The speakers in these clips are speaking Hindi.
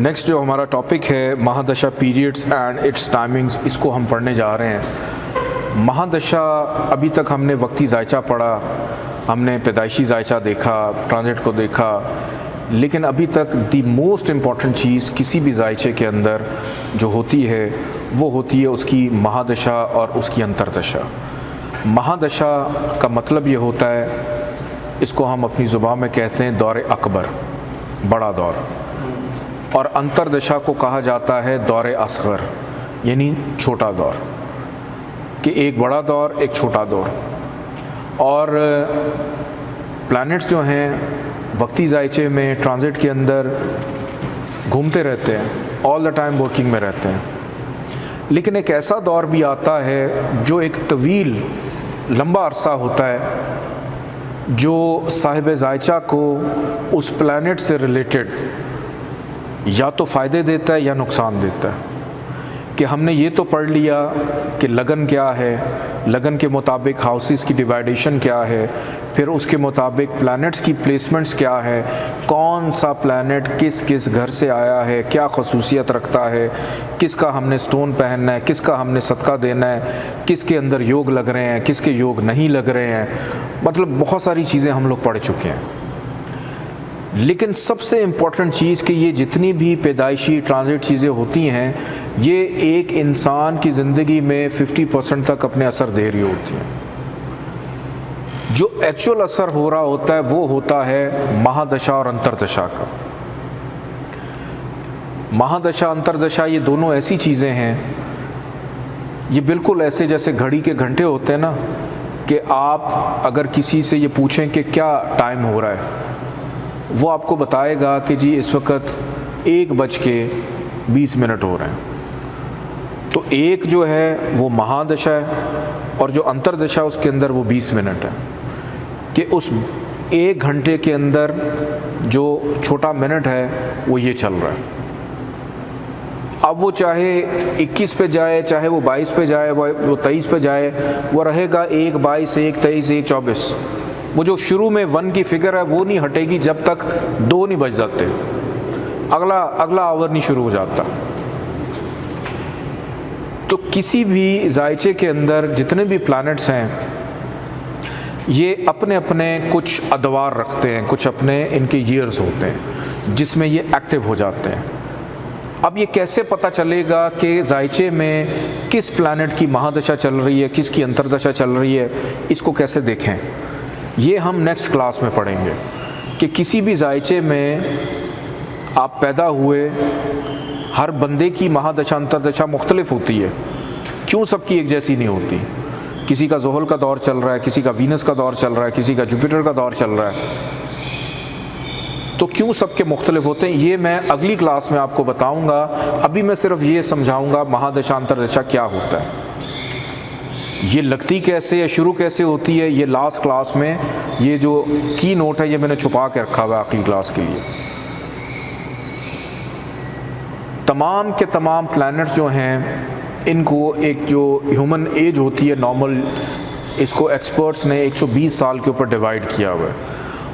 नेक्स्ट जो हमारा टॉपिक है महादशा पीरियड्स एंड इट्स टाइमिंग्स, इसको हम पढ़ने जा रहे हैं। महादशा, अभी तक हमने वक्ती जायचा पढ़ा, हमने पैदाइशी जायचा देखा, ट्रांजिट को देखा, लेकिन अभी तक दी मोस्ट इम्पॉर्टेंट चीज़ किसी भी जायचे के अंदर जो होती है वो होती है उसकी महादशा और उसकी अंतरदशा। महादशा का मतलब ये होता है, इसको हम अपनी ज़ुबान में कहते हैं दौर अकबर, बड़ा दौर, और अंतरदशा को कहा जाता है दौर असगर, यानी छोटा दौर, कि एक बड़ा दौर एक छोटा दौर। और प्लैनेट्स जो हैं वक्ती जायचे में ट्रांजिट के अंदर घूमते रहते हैं, ऑल द टाइम वर्किंग में रहते हैं, लेकिन एक ऐसा दौर भी आता है जो एक तवील लंबा अरसा होता है, जो साहिब जायचा को उस प्लैनेट से रिलेटेड या तो फ़ायदे देता है या नुकसान देता है। कि हमने ये तो पढ़ लिया कि लगन क्या है, लगन के मुताबिक हाउसेस की डिवाइडेशन क्या है, फिर उसके मुताबिक प्लैनेट्स की प्लेसमेंट्स क्या है, कौन सा प्लैनेट किस किस घर से आया है, क्या खसूसियत रखता है, किसका हमने स्टोन पहनना है, किसका हमने सदका देना है, किसके अंदर योग लग रहे हैं, किसके योग नहीं लग रहे हैं, मतलब बहुत सारी चीज़ें हम लोग पढ़ चुके हैं। लेकिन सबसे इम्पॉर्टेंट चीज़ कि ये जितनी भी पैदाइशी ट्रांजिट चीज़ें होती हैं, ये एक इंसान की ज़िंदगी में 50% तक अपने असर दे रही होती हैं। जो एक्चुअल असर हो रहा होता है वो होता है महादशा और अंतरदशा का। महादशा अंतरदशा ये दोनों ऐसी चीज़ें हैं, ये बिल्कुल ऐसे जैसे घड़ी के घंटे होते हैं ना, कि आप अगर किसी से ये पूछें कि क्या टाइम हो रहा है, वो आपको बताएगा कि जी इस वक्त 1:20 हो रहे हैं। तो एक जो है वो महादशा है और जो अंतरदशा उसके अंदर वो 20 मिनट है, कि उस 1 घंटे के अंदर जो छोटा मिनट है वो ये चल रहा है। अब वो चाहे 21 पे जाए, चाहे वो 22 पे जाए, वो 23 पे जाए, वो रहेगा 1:22, 1:23, 1:24। वो जो शुरू में 1 की फिगर है वो नहीं हटेगी जब तक 2 नहीं बज जाते, अगला आवर नहीं शुरू हो जाता। तो किसी भी जायचे के अंदर जितने भी प्लैनेट्स हैं, ये अपने अपने कुछ अदवार रखते हैं, कुछ अपने इनके ईयर्स होते हैं जिसमें ये एक्टिव हो जाते हैं। अब ये कैसे पता चलेगा कि जायचे में किस प्लैनेट की महादशा चल रही है, किसकी अंतरदशा चल रही है, इसको कैसे देखें, ये हम नेक्स्ट क्लास में पढ़ेंगे। कि किसी भी जायचे में आप पैदा हुए, हर बंदे की महादशा अंतरदशा मुख्तलिफ होती है, क्यों सबकी एक जैसी नहीं होती। किसी का ज़ुहल का दौर चल रहा है, किसी का वीनस का दौर चल रहा है, किसी का जुपिटर का दौर चल रहा है, तो क्यों सबके मुख्तलिफ होते हैं, ये मैं अगली क्लास में आपको बताऊंगा। अभी मैं सिर्फ ये समझाऊंगा महादशा अंतरदशा क्या होता है, ये लगती कैसे या शुरू कैसे होती है, ये लास्ट क्लास में, ये जो की नोट है ये मैंने छुपा के रखा हुआ है अगली क्लास के लिए। तमाम के तमाम प्लैनेट्स जो हैं, इनको एक जो ह्यूमन एज होती है नॉर्मल, इसको एक्सपर्ट्स ने 120 साल के ऊपर डिवाइड किया हुआ है,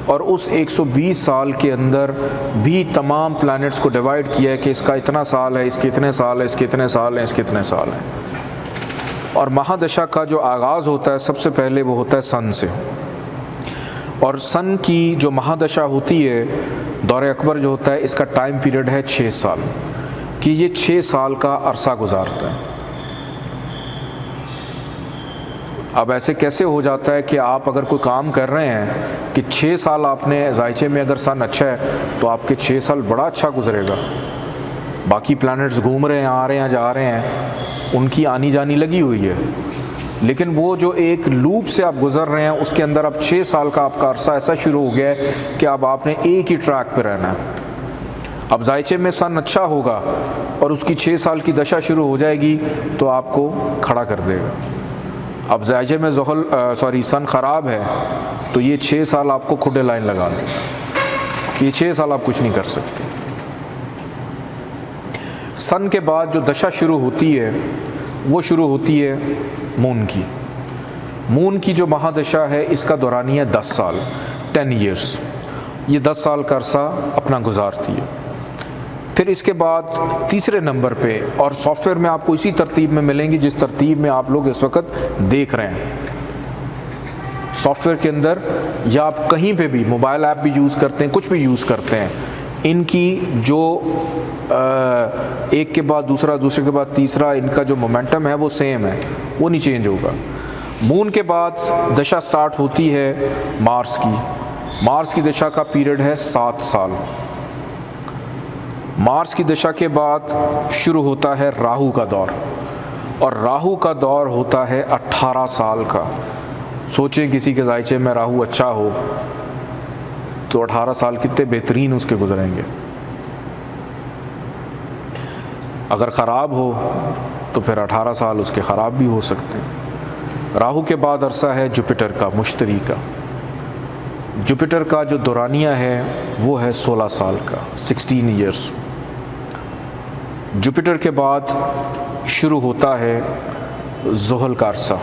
और उस 120 साल के अंदर भी तमाम प्लैनेट्स को डिवाइड किया है कि इसका इतना साल है, इसके इतने साल है, इसके इतने साल हैं, इसके इतने साल हैं। और महादशा का जो आगाज़ होता है सबसे पहले वो होता है सन से, और सन की जो महादशा होती है, दौर अकबर जो होता है, इसका टाइम पीरियड है 6 साल, कि ये 6 साल का अरसा गुजारता है। अब ऐसे कैसे हो जाता है कि आप अगर कोई काम कर रहे हैं कि 6 साल आपने जायचे में, अगर सन अच्छा है तो आपके 6 साल बड़ा अच्छा गुजरेगा, बाकी प्लैनेट्स घूम रहे हैं, आ रहे हैं, जा रहे हैं, उनकी आनी जानी लगी हुई है, लेकिन वो जो एक लूप से आप गुजर रहे हैं उसके अंदर अब 6 साल का आपका अरसा ऐसा शुरू हो गया है कि अब आपने एक ही ट्रैक पे रहना है। अब जायचे में सन अच्छा होगा और उसकी 6 साल की दशा शुरू हो जाएगी तो आपको खड़ा कर देगा। अब जायचे में सन ख़राब है तो ये 6 साल आपको खुदे लाइन लगा देगा, ये 6 साल आप कुछ नहीं कर सकते। सन के बाद जो दशा शुरू होती है वो शुरू होती है मून की। मून की जो महादशा है इसका दौरानिया 10 साल, 10 ईयर्स, ये 10 साल का अरसा अपना गुजारती है। फिर इसके बाद तीसरे नंबर पे, और सॉफ्टवेयर में आपको इसी तरतीब में मिलेंगी जिस तरतीब में आप लोग इस वक्त देख रहे हैं। सॉफ्टवेयर के अंदर या आप कहीं पे भी मोबाइल ऐप भी यूज़ करते हैं, कुछ भी यूज़ करते हैं, इनकी जो एक के बाद दूसरा, दूसरे के बाद तीसरा, इनका जो मोमेंटम है वो सेम है, वो नहीं चेंज होगा। मून के बाद दशा स्टार्ट होती है मार्स की। मार्स की दशा का पीरियड है 7 साल। मार्स की दशा के बाद शुरू होता है राहु का दौर, और राहु का दौर होता है 18 साल का। सोचें किसी के जायचे में राहु अच्छा हो तो 18 साल कितने बेहतरीन उसके गुजरेंगे। अगर ख़राब हो तो फिर 18 साल उसके ख़राब भी हो सकते हैं। राहु के बाद अरसा है जुपिटर का, मुश्तरी का। जुपिटर का जो दौरानिया है वो है 16 साल का, 16 ईयर्स। जुपिटर के बाद शुरू होता है ज़ुहल का अरसा,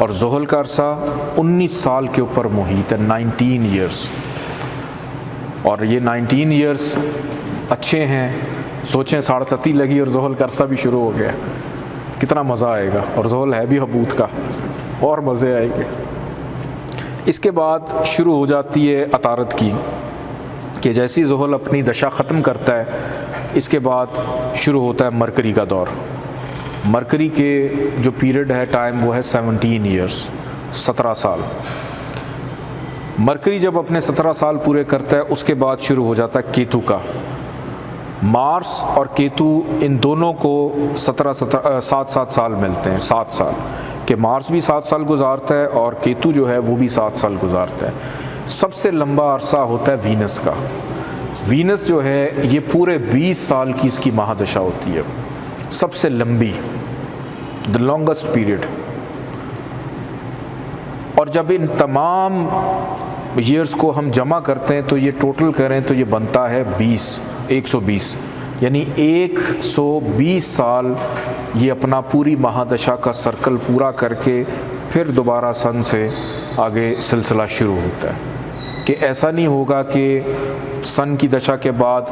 और ज़ुहल का अरसा 19 साल के ऊपर मुहित है, 19 ईयर्स। और ये 19 ईयर्स अच्छे हैं। सोचें 7.5 लगी और ज़ुहल का अरसा भी शुरू हो गया, कितना मज़ा आएगा। और ज़ुहल है भी हबूत का, और मज़े आएंगे। इसके बाद शुरू हो जाती है अतारत की, कि जैसे ही ज़ुहल अपनी दशा ख़त्म करता है, इसके बाद शुरू होता है मरकरी का दौर। मरकरी के जो पीरियड है टाइम वो है 17 ईयर्स, 17 साल। मरकरी जब अपने 17 साल पूरे करता है, उसके बाद शुरू हो जाता है केतु का। मार्स और केतु इन दोनों को 7 साल मिलते हैं, 7 साल कि मार्स भी 7 साल गुजारता है और केतु जो है वो भी 7 साल गुजारता है। सबसे लंबा अरसा होता है वीनस का। वीनस जो है ये पूरे 20 साल की इसकी महादशा होती है, सबसे लंबी, द लॉन्गेस्ट पीरियड। और जब इन तमाम ईयर्स को हम जमा करते हैं तो ये टोटल करें तो ये बनता है 120, यानी 120 साल ये अपना पूरी महादशा का सर्कल पूरा करके फिर दोबारा सन से आगे सिलसिला शुरू होता है। कि ऐसा नहीं होगा कि सन की दशा के बाद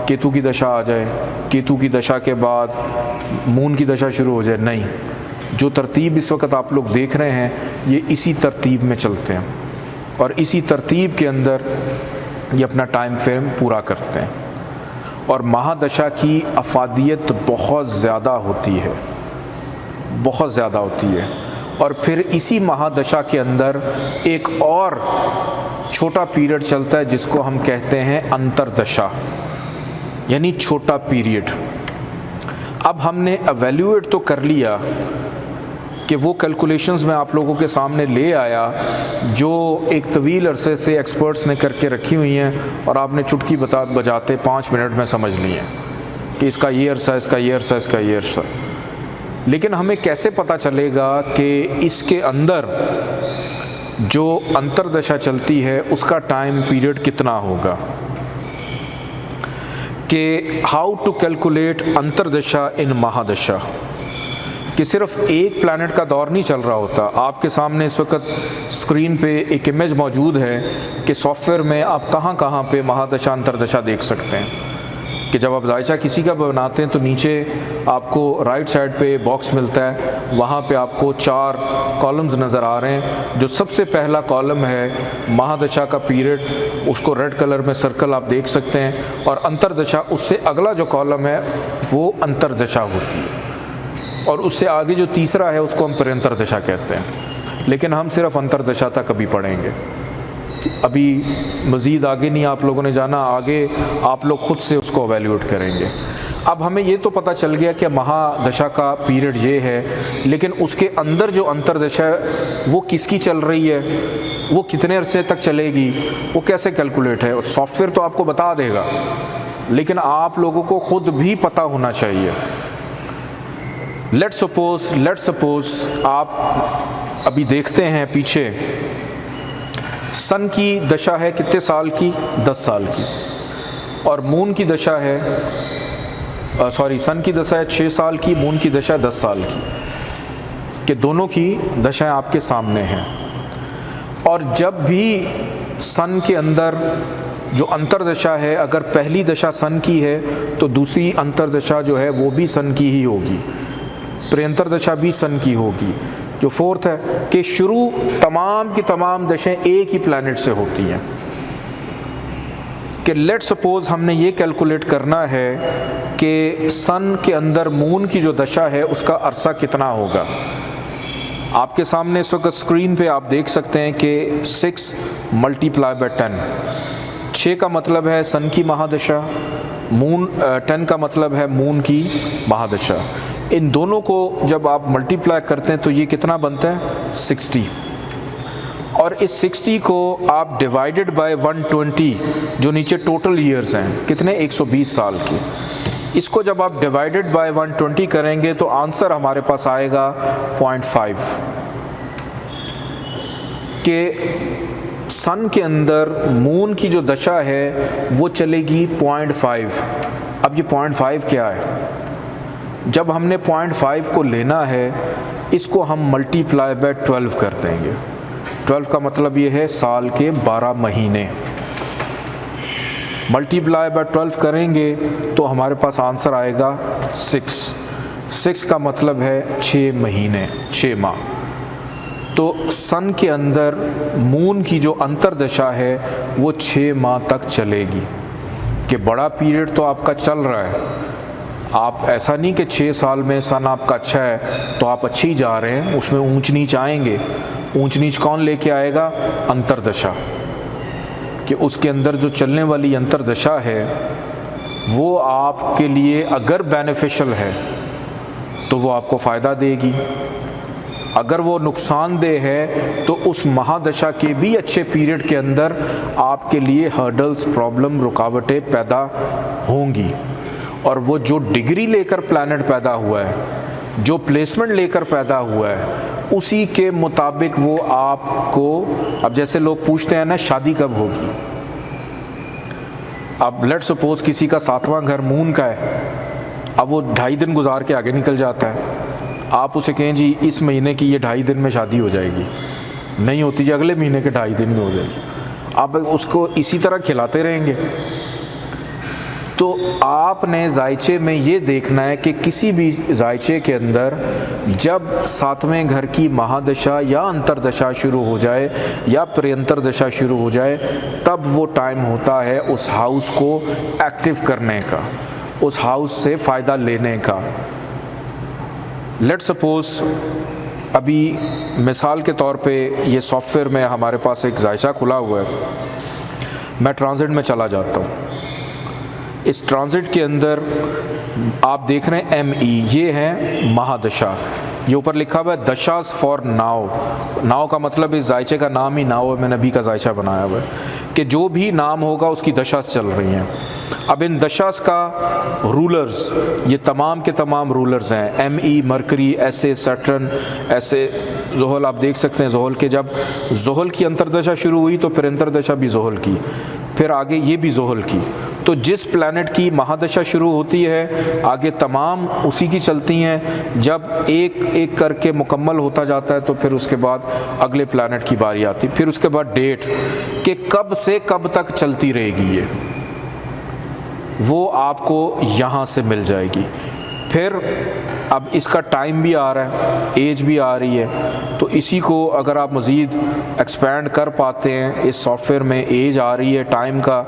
केतु की दशा आ जाए, केतु की दशा के बाद मून की दशा शुरू हो जाए, नहीं। जो तरतीब इस वक्त आप लोग देख रहे हैं ये इसी तरतीब में चलते हैं, और इसी तरतीब के अंदर ये अपना टाइम फ्रेम पूरा करते हैं। और महादशा की अफादियत बहुत ज़्यादा होती है, बहुत ज़्यादा होती है। और फिर इसी महादशा के अंदर एक और छोटा पीरियड चलता है जिसको हम कहते हैं अंतरदशा, यानी छोटा पीरियड। अब हमने एवेल्यूएट तो कर लिया कि वो कैलकुलेशंस में आप लोगों के सामने ले आया जो एक तवील अरसे से एक्सपर्ट्स ने करके रखी हुई हैं, और आपने चुटकी बजाते 5 मिनट में समझ लिए कि इसका ये अरसा, इसका ये अरसा, इसका ये अरसा। लेकिन हमें कैसे पता चलेगा कि इसके अंदर जो अंतरदशा चलती है उसका टाइम पीरियड कितना होगा? कि हाउ टू कैलकुलेट अंतरदशा इन महादशा, कि सिर्फ एक प्लैनेट का दौर नहीं चल रहा होता। आपके सामने इस वक्त स्क्रीन पे एक इमेज मौजूद है कि सॉफ्टवेयर में आप कहाँ कहाँ पे महादशा अंतरदशा देख सकते हैं। कि जब आप जायचा किसी का बनाते हैं तो नीचे आपको राइट साइड पे बॉक्स मिलता है, वहाँ पे आपको 4 कॉलम्स नज़र आ रहे हैं। जो सबसे पहला कॉलम है महादशा का पीरियड, उसको रेड कलर में सर्कल आप देख सकते हैं, और अंतरदशा उससे अगला जो कॉलम है वो अंतरदशा होती है, और उससे आगे जो तीसरा है उसको हम परंतरदशा कहते हैं। लेकिन हम सिर्फ अंतरदशा तक अभी पढ़ेंगे, अभी मज़ीद आगे नहीं आप लोगों ने जाना, आगे आप लोग ख़ुद से उसको एवेल्यूएट करेंगे। अब हमें ये तो पता चल गया कि महादशा का पीरियड ये है, लेकिन उसके अंदर जो अंतरदशा है वो किसकी चल रही है, वो कितने अरसे तक चलेगी, वो कैसे कैलकुलेट है। सॉफ्टवेयर तो आपको बता देगा, लेकिन आप लोगों को ख़ुद भी पता होना चाहिए। लेट्स सपोज आप अभी देखते हैं पीछे, सन की दशा है कितने साल की? 10 साल की। और मून की दशा है सन की दशा है 6 साल की, मून की दशा है 10 साल की, कि दोनों की दशाएं आपके सामने हैं। और जब भी सन के अंदर जो अंतर्दशा है, अगर पहली दशा सन की है तो दूसरी अंतर्दशा जो है वो भी सन की ही होगी, प्रियंतर दशा भी सन की होगी। जो फोर्थ है कि शुरू तमाम की तमाम दशाएं एक ही प्लैनेट से होती हैं। कि लेट सपोज हमने ये कैलकुलेट करना है कि सन के अंदर मून की जो दशा है उसका अरसा कितना होगा। आपके सामने इस वक्त स्क्रीन पे आप देख सकते हैं कि 6 मल्टीप्लाई बाय 10, 6 का मतलब है सन की महादशा, 10 का मतलब है मून की महादशा। इन दोनों को जब आप मल्टीप्लाई करते हैं तो ये कितना बनता है 60, और इस 60 को आप डिवाइडेड बाय 120 जो नीचे टोटल ईयर्स हैं कितने 120 साल के, इसको जब आप डिवाइडेड बाय 120 करेंगे तो आंसर हमारे पास आएगा 0.5 के सन के अंदर मून की जो दशा है वो चलेगी 0.5। अब ये 0.5 क्या है, जब हमने 0.5 को लेना है इसको हम मल्टीप्लाई बाय 12 कर देंगे। 12 का मतलब ये है साल के 12 महीने। मल्टीप्लाई बाय 12 करेंगे तो हमारे पास आंसर आएगा 6 का मतलब है 6 महीने, 6 माह। तो सन के अंदर मून की जो अंतर्दशा है वो 6 माह तक चलेगी। कि बड़ा पीरियड तो आपका चल रहा है, आप ऐसा नहीं कि 6 साल में सन आपका अच्छा है तो आप अच्छे ही जा रहे हैं, उसमें ऊंच नीच आएंगे। ऊंच नीच कौन लेके आएगा, अंतर्दशा। कि उसके अंदर जो चलने वाली अंतर्दशा है वो आपके लिए अगर बेनिफिशियल है तो वो आपको फ़ायदा देगी, अगर वो नुकसानदेह है तो उस महादशा के भी अच्छे पीरियड के अंदर आपके लिए हर्डल्स, प्रॉब्लम, रुकावटें पैदा होंगी। और वो जो डिग्री लेकर प्लैनेट पैदा हुआ है, जो प्लेसमेंट लेकर पैदा हुआ है, उसी के मुताबिक वो आपको, अब जैसे लोग पूछते हैं ना शादी कब होगी, अब लेट सपोज किसी का 7वां घर मून का है, अब वो 2.5 दिन गुजार के आगे निकल जाता है। आप उसे कहें जी इस महीने की ये 2.5 दिन में शादी हो जाएगी, नहीं होती जी अगले महीने के 2.5 दिन में हो जाएगी। आप उसको इसी तरह खिलाते रहेंगे। तो आपने जायचे में ये देखना है कि किसी भी जायचे के अंदर जब 7वें घर की महादशा या अंतर्दशा शुरू हो जाए या प्रियंतर दशा शुरू हो जाए, तब वो टाइम होता है उस हाउस को एक्टिव करने का, उस हाउस से फ़ायदा लेने का। लेट सपोज अभी मिसाल के तौर पे ये सॉफ्टवेयर में हमारे पास एक जायचा खुला हुआ है, मैं ट्रांजिट में चला जाता हूँ। इस ट्रांजिट के अंदर आप देख रहे हैं ME, ये है महादशा। ये ऊपर लिखा हुआ है दशास फॉर नाव। नाव का मतलब इस जायचे का नाम ही नाव है, मैंने नबी का जायचा बनाया हुआ है कि जो भी नाम होगा उसकी दशास चल रही हैं। अब इन दशास का रूलर्स, ये तमाम के तमाम रूलर्स हैं, ME मरकरी, ऐसे सैटर्न, ऐसे ज़ोहल। आप देख सकते हैं ज़ोहल के जब ज़ोहल की अंतर्दशा शुरू हुई तो फिर अंतर्दशा भी ज़ोहल की, फिर आगे ये भी ज़ोहल की। तो जिस प्लैनेट की महादशा शुरू होती है आगे तमाम उसी की चलती हैं। जब एक एक करके मुकम्मल होता जाता है तो फिर उसके बाद अगले प्लैनेट की बारी आती, फिर उसके बाद डेट कि कब से कब तक चलती रहेगी, ये वो आपको यहाँ से मिल जाएगी। फिर अब इसका टाइम भी आ रहा है, एज भी आ रही है, तो इसी को अगर आप मज़ीद एक्सपेंड कर पाते हैं, इस सॉफ्टवेयर में एज आ रही है, टाइम का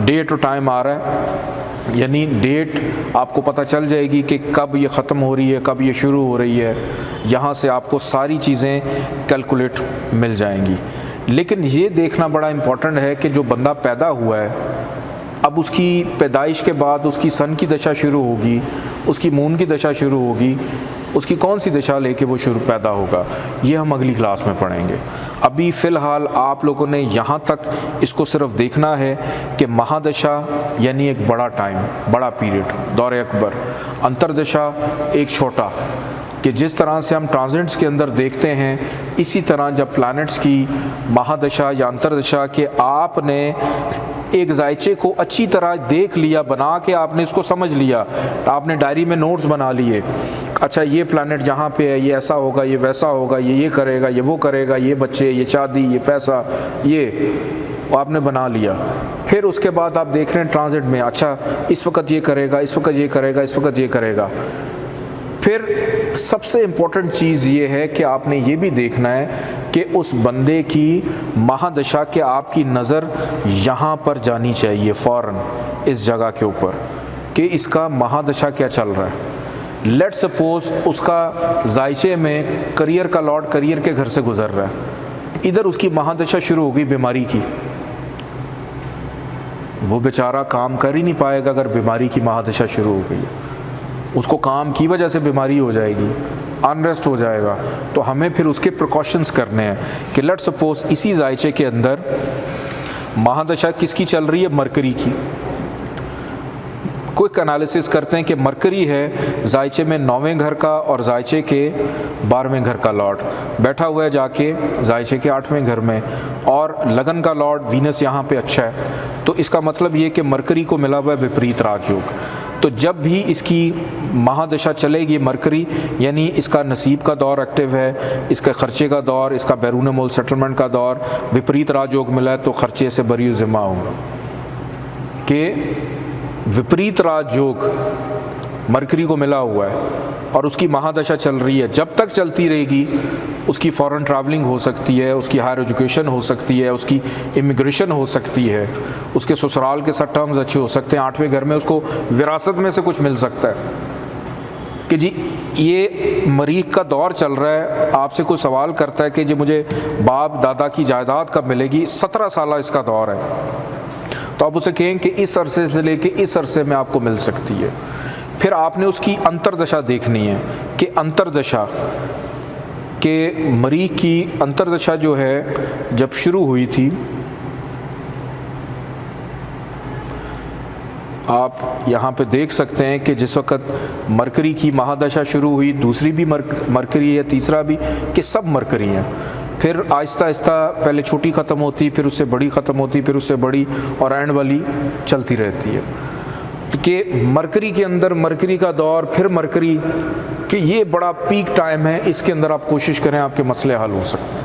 डेट और टाइम आ रहा है, यानी डेट आपको पता चल जाएगी कि कब ये ख़त्म हो रही है, कब ये शुरू हो रही है। यहाँ से आपको सारी चीज़ें कैलकुलेट मिल जाएंगी। लेकिन ये देखना बड़ा इम्पॉर्टेंट है कि जो बंदा पैदा हुआ है, अब उसकी पैदाइश के बाद उसकी सन की दशा शुरू होगी, उसकी मून की दशा शुरू होगी, उसकी कौन सी दशा लेके वो शुरू पैदा होगा, ये हम अगली क्लास में पढ़ेंगे। अभी फ़िलहाल आप लोगों ने यहाँ तक इसको सिर्फ देखना है कि महादशा यानी एक बड़ा टाइम, बड़ा पीरियड, दौर अकबर, अंतर्दशा एक छोटा, कि जिस तरह से हम ट्रांजिट्स के अंदर देखते हैं इसी तरह जब प्लैनेट्स की महादशा या अंतर्दशा के आपने एक जायचे को अच्छी तरह देख लिया, बना के आपने इसको समझ लिया, आपने डायरी में नोट्स बना लिए, अच्छा ये प्लैनेट जहाँ पे है ये ऐसा होगा, ये वैसा होगा, ये करेगा, ये वो करेगा, ये बच्चे, ये शादी, ये पैसा, ये वो आपने बना लिया। फिर उसके बाद आप देख रहे हैं ट्रांजिट में, अच्छा इस वक्त ये करेगा, इस वक्त ये करेगा, इस वक्त ये करेगा। फिर सबसे इम्पोर्टेंट चीज़ ये है कि आपने ये भी देखना है कि उस बंदे की महादशा के आपकी नज़र यहाँ पर जानी चाहिए फ़ौरन, इस जगह के ऊपर, कि इसका महादशा क्या चल रहा है। लेट सपोज़ उसका जायचे में करियर का लॉर्ड करियर के घर से गुज़र रहा है, इधर उसकी महादशा शुरू हो गई बीमारी की, वो बेचारा काम कर ही नहीं पाएगा अगर बीमारी की महादशा शुरू हो गई है। उसको काम की वजह से बीमारी हो जाएगी, अनरेस्ट हो जाएगा। तो हमें फिर उसके प्रिकॉशंस करने हैं कि लेट सपोज इसी जायचे के अंदर महादशा किसकी चल रही है, मरकरी की। क्विक एनालिसिस करते हैं कि मरकरी है जायचे में 9वें घर का और जायचे के 12वें घर का लॉर्ड, बैठा हुआ है जाके जायचे के 8वें घर में, और लगन का लॉर्ड वीनस यहाँ पे अच्छा है। तो इसका मतलब ये कि मरकरी को मिला हुआ है विपरीत राजयोग। तो जब भी इसकी महादशा चलेगी मरकरी, यानी इसका नसीब का दौर एक्टिव है, इसका ख़र्चे का दौर, इसका बैरून मुल्क सेटलमेंट का दौर, विपरीत राजयोग मिला है, तो ख़र्चे से बरी ज़िम्मा होगा कि विपरीत राजयोग मरकरी को मिला हुआ है और उसकी महादशा चल रही है। जब तक चलती रहेगी उसकी फ़ॉरेन ट्रैवलिंग हो सकती है, उसकी हायर एजुकेशन हो सकती है, उसकी इमिग्रेशन हो सकती है, उसके ससुराल के साथ टर्म्स अच्छे हो सकते हैं, 8वें घर में उसको विरासत में से कुछ मिल सकता है कि जी ये मरीख का दौर चल रहा है। आपसे कोई सवाल करता है कि जी मुझे बाप दादा की जायदाद कब मिलेगी, 17 साल इसका दौर है, तो आप उसे कहें कि इस अरसे से लेके इस अरसे में आपको मिल सकती है। फिर आपने उसकी अंतरदशा देखनी है कि अंतरदशा के मरीख की अंतरदशा जो है जब शुरू हुई थी, आप यहाँ पे देख सकते हैं कि जिस वक़्त मरकरी की महादशा शुरू हुई, दूसरी भी मरकरी है, तीसरा भी, कि सब मरकरी हैं। फिर आहिस्ता आहिस्ता पहले छोटी ख़त्म होती, फिर उससे बड़ी ख़त्म होती, फिर उससे बड़ी, और एंड वाली चलती रहती है। तो कि मरकरी के अंदर मरकरी का दौर, फिर मरकरी कि ये बड़ा पीक टाइम है, इसके अंदर आप कोशिश करें आपके मसले हल हो सकते हैं।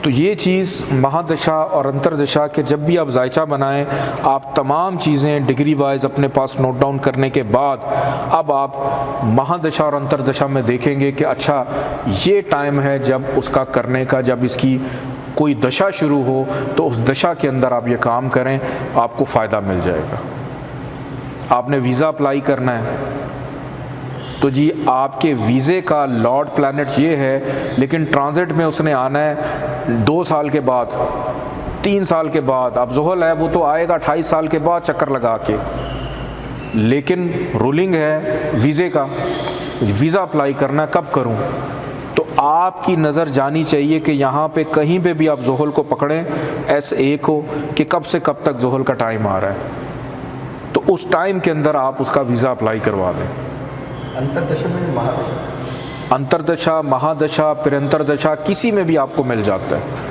तो ये चीज़ महादशा और अंतरदशा के जब भी आप जायचा बनाएं, आप तमाम चीज़ें डिग्री वाइज अपने पास नोट डाउन करने के बाद अब आप महादशा और अंतरदशा में देखेंगे कि अच्छा ये टाइम है जब उसका करने का, जब इसकी कोई दशा शुरू हो तो उस दशा के अंदर आप ये काम करें, आपको फ़ायदा मिल जाएगा। आपने वीज़ा अप्लाई करना है तो जी आपके वीज़े का लॉर्ड प्लैनेट ये है, लेकिन ट्रांजिट में उसने आना है 2 साल के बाद, 3 साल के बाद। अब ज़ुहल है वो तो आएगा 28 साल के बाद चक्कर लगा के, लेकिन रूलिंग है वीज़े का, वीज़ा अप्लाई करना है, कब करूं? तो आपकी नज़र जानी चाहिए कि यहाँ पे कहीं पे भी आप ज़ुहल को पकड़ें, S1 को, कि कब से कब तक ज़ुहल का टाइम आ रहा है, तो उस टाइम के अंदर आप उसका वीज़ा अप्लाई करवा दें। अंतरदशा में महादशा, अंतरदशा, महादशा, फिर अंतरदशा किसी में भी आपको मिल जाता है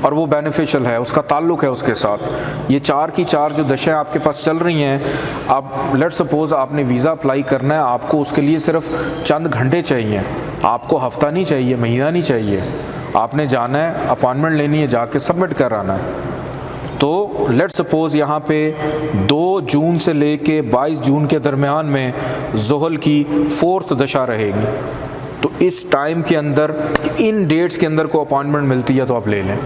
और वो बेनिफिशियल है, उसका ताल्लुक़ है उसके साथ। ये 4 की 4 जो दशाएं आपके पास चल रही हैं, आप लेट सपोज़ आपने वीज़ा अप्लाई करना है, आपको उसके लिए सिर्फ चंद घंटे चाहिए, आपको हफ्ता नहीं चाहिए, महीना नहीं चाहिए। आपने जाना है, अपॉइंटमेंट लेनी है, जाके सबमिट कराना है। तो लेट सपोज़ यहाँ पे 2 जून से लेके 22 जून के दरमियान में ज़ुहल की 4th दशा रहेगी। तो इस टाइम के अंदर, इन डेट्स के अंदर को अपॉइंटमेंट मिलती है तो आप ले लें,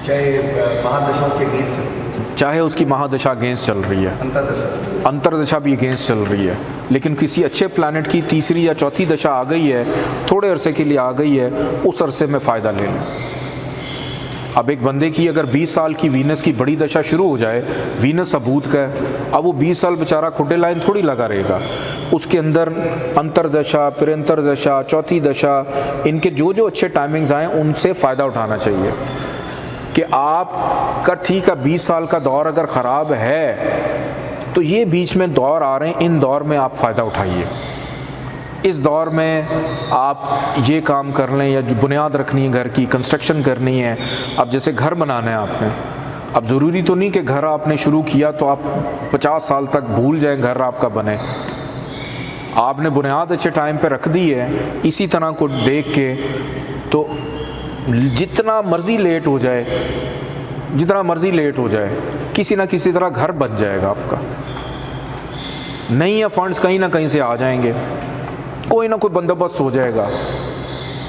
चाहे महादशा के अगेंस्ट चल रही है, चाहे उसकी महादशा अगेंस्ट चल रही है, अंतरदशा भी अगेंस्ट चल रही है, लेकिन किसी अच्छे प्लैनेट की 3री या 4थी दशा आ गई है, थोड़े अरसे के लिए आ गई है, उस अरसे में फ़ायदा ले लें। अब एक बंदे की अगर 20 साल की वीनस की बड़ी दशा शुरू हो जाए, वीनस सबूत का है, अब वो 20 साल बेचारा खुडे लाइन थोड़ी लगा रहेगा, उसके अंदर अंतरदशा, फिर अंतरदशा, 4थी दशा, इनके जो जो अच्छे टाइमिंग्स आएँ उनसे फ़ायदा उठाना चाहिए। कि आपका ठीक है 20 साल का दौर अगर ख़राब है तो ये बीच में दौर आ रहे हैं, इन दौर में आप फ़ायदा उठाइए। इस दौर में आप ये काम कर लें, या जो बुनियाद रखनी है घर की, कंस्ट्रक्शन करनी है, अब जैसे घर बनाना है आपने, अब ज़रूरी तो नहीं कि घर आपने शुरू किया तो आप 50 साल तक भूल जाएं घर आपका बने। आपने बुनियाद अच्छे टाइम पे रख दी है, इसी तरह को देख के तो जितना मर्ज़ी लेट हो जाए, जितना मर्ज़ी लेट हो जाए, किसी ना किसी तरह घर बन जाएगा आपका। नहीं है फंड्स कहीं ना कहीं से आ जाएंगे, कोई ना कोई बंदोबस्त हो जाएगा,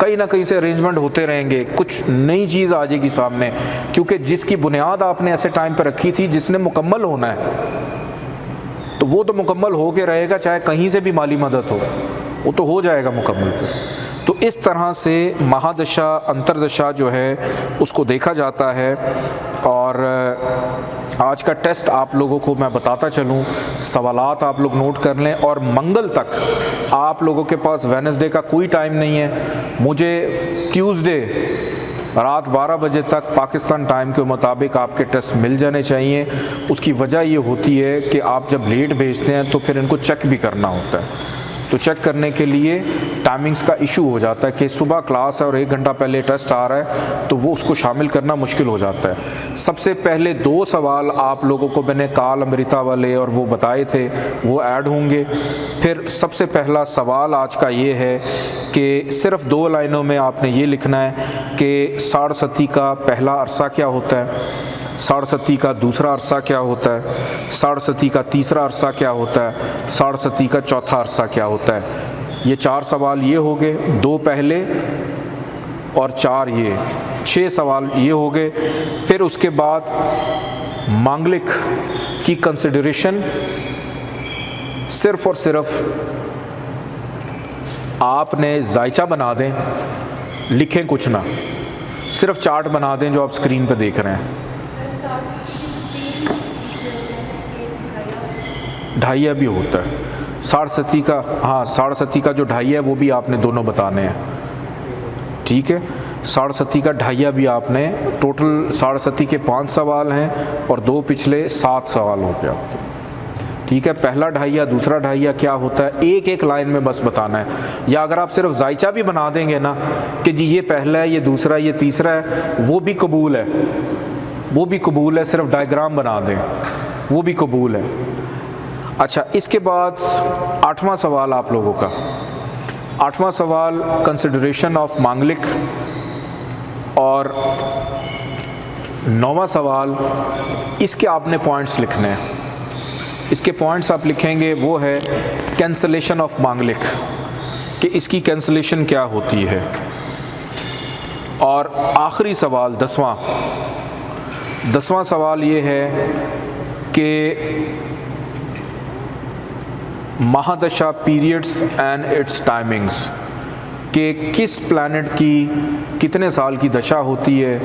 कहीं ना कहीं से अरेंजमेंट होते रहेंगे, कुछ नई चीज़ आ जाएगी सामने। क्योंकि जिसकी बुनियाद आपने ऐसे टाइम पर रखी थी जिसने मुकम्मल होना है, तो वो तो मुकम्मल हो के रहेगा, चाहे कहीं से भी माली मदद हो, वो तो हो जाएगा मुकम्मल फिर। तो इस तरह से महादशा अंतरदशा जो है उसको देखा जाता है। और आज का टेस्ट आप लोगों को मैं बताता चलूँ, सवालात आप लोग नोट कर लें। और मंगल तक आप लोगों के पास वेडनेसडे का कोई टाइम नहीं है, मुझे ट्यूसडे रात 12 बजे तक पाकिस्तान टाइम के मुताबिक आपके टेस्ट मिल जाने चाहिए। उसकी वजह ये होती है कि आप जब लेट भेजते हैं तो फिर इनको चेक भी करना होता है, तो चेक करने के लिए टाइमिंग्स का इशू हो जाता है कि सुबह क्लास है और 1 घंटा पहले टेस्ट आ रहा है, तो वो उसको शामिल करना मुश्किल हो जाता है। सबसे पहले 2 सवाल आप लोगों को मैंने काल अमृता वाले और वो बताए थे, वो ऐड होंगे। फिर सबसे पहला सवाल आज का ये है कि सिर्फ 2 लाइनों में आपने ये लिखना है कि साढ़सती का पहला अरसा क्या होता है, साढ़सती का दूसरा अरसा क्या होता है, साढ़सती का तीसरा अरसा क्या होता है, साढ़सती का चौथा अरसा क्या होता है। ये 4 सवाल ये हो गए, 2 पहले और 4 ये, 6 सवाल ये हो गए। फिर उसके बाद मांगलिक की कंसिडरेशन सिर्फ़ और सिर्फ आपने जायचा बना दें, लिखें कुछ ना, सिर्फ चार्ट बना दें जो आप स्क्रीन पे देख रहे हैं। ढाइया भी होता है साढ़सती का, हाँ साढ़सती का जो ढाइया है वो भी आपने दोनों बताने हैं, ठीक है। साढ़सती का ढाइया भी आपने, टोटल साढ़सती के 5 सवाल हैं और 2 पिछले 7 सवाल हो गए आपके, ठीक है। पहला ढाइया दूसरा ढाइया क्या होता है, एक लाइन में बस बताना है। या अगर आप सिर्फ जायचा भी बना देंगे ना कि जी ये पहला है, ये दूसरा, ये तीसरा है, वो भी कबूल है, वो भी कबूल है। सिर्फ डायग्राम बना दें, वो भी कबूल है। अच्छा, इसके बाद 8वां सवाल आप लोगों का, 8वां सवाल कंसिडरेशन ऑफ मांगलिक। और 9वां सवाल, इसके आपने पॉइंट्स लिखने हैं। इसके पॉइंट्स आप लिखेंगे वो है कैंसलेशन ऑफ मांगलिक, कि इसकी कैंसलेशन क्या होती है। और आखिरी सवाल 10वां सवाल ये है कि महादशा पीरियड्स एंड इट्स टाइमिंग्स, कि किस प्लैनेट की कितने साल की दशा होती है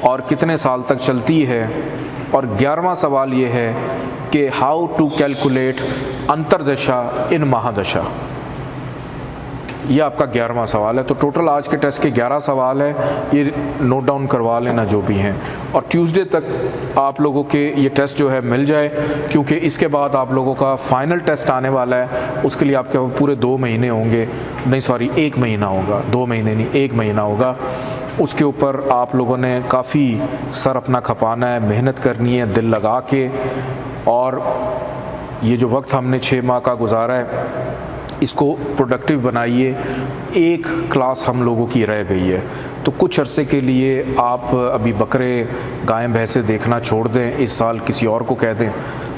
और कितने साल तक चलती है। और 11वां सवाल ये है कि हाउ टू कैलकुलेट अंतरदशा इन महादशा। ये आपका 11वां सवाल है। तो टोटल आज के टेस्ट के 11 सवाल है, ये नोट डाउन करवा लेना जो भी हैं। और ट्यूसडे तक आप लोगों के ये टेस्ट जो है मिल जाए, क्योंकि इसके बाद आप लोगों का फाइनल टेस्ट आने वाला है। उसके लिए आपके पूरे 2 महीने होंगे, नहीं सॉरी 1 महीना होगा, 2 महीने नहीं 1 महीना होगा। उसके ऊपर आप लोगों ने काफ़ी सर अपना खपाना है, मेहनत करनी है दिल लगा के। और ये जो वक्त हमने 6 माह का गुजारा है इसको प्रोडक्टिव बनाइए। एक क्लास हम लोगों की रह गई है, तो कुछ अरसे के लिए आप अभी बकरे गायें भैंसें देखना छोड़ दें, इस साल किसी और को कह दें,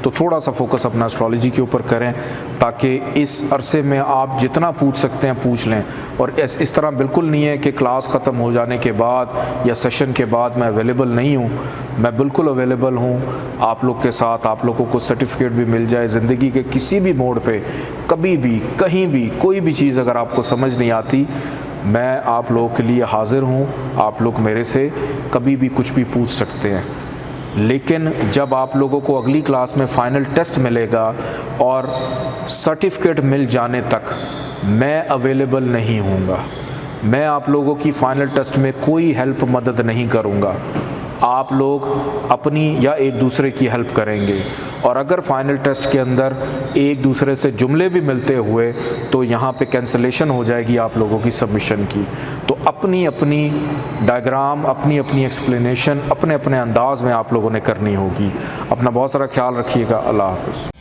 तो थोड़ा सा फोकस अपना एस्ट्रोलॉजी के ऊपर करें, ताकि इस अरसे में आप जितना पूछ सकते हैं पूछ लें। और इस तरह बिल्कुल नहीं है कि क्लास ख़त्म हो जाने के बाद या सेशन के बाद मैं अवेलेबल नहीं हूँ, मैं बिल्कुल अवेलेबल हूँ आप लोग के साथ। आप लोगों को सर्टिफिकेट भी मिल जाए, ज़िंदगी के किसी भी मोड़ पे, कभी भी, कहीं भी, कोई भी चीज़ अगर आपको समझ नहीं आती, मैं आप लोगों के लिए हाज़िर हूँ। आप लोग मेरे से कभी भी कुछ भी पूछ सकते हैं। लेकिन जब आप लोगों को अगली क्लास में फ़ाइनल टेस्ट मिलेगा और सर्टिफिकेट मिल जाने तक मैं अवेलेबल नहीं हूँगा। मैं आप लोगों की फ़ाइनल टेस्ट में कोई हेल्प मदद नहीं करूँगा। आप लोग अपनी या एक दूसरे की हेल्प करेंगे। और अगर फ़ाइनल टेस्ट के अंदर एक दूसरे से जुमले भी मिलते हुए, तो यहाँ पे कैंसलेशन हो जाएगी आप लोगों की सबमिशन की। तो अपनी अपनी डायग्राम, अपनी अपनी एक्सप्लेनेशन अपने अपने अंदाज़ में आप लोगों ने करनी होगी। अपना बहुत सारा ख्याल रखिएगा। अल्लाह हाफ़िज़।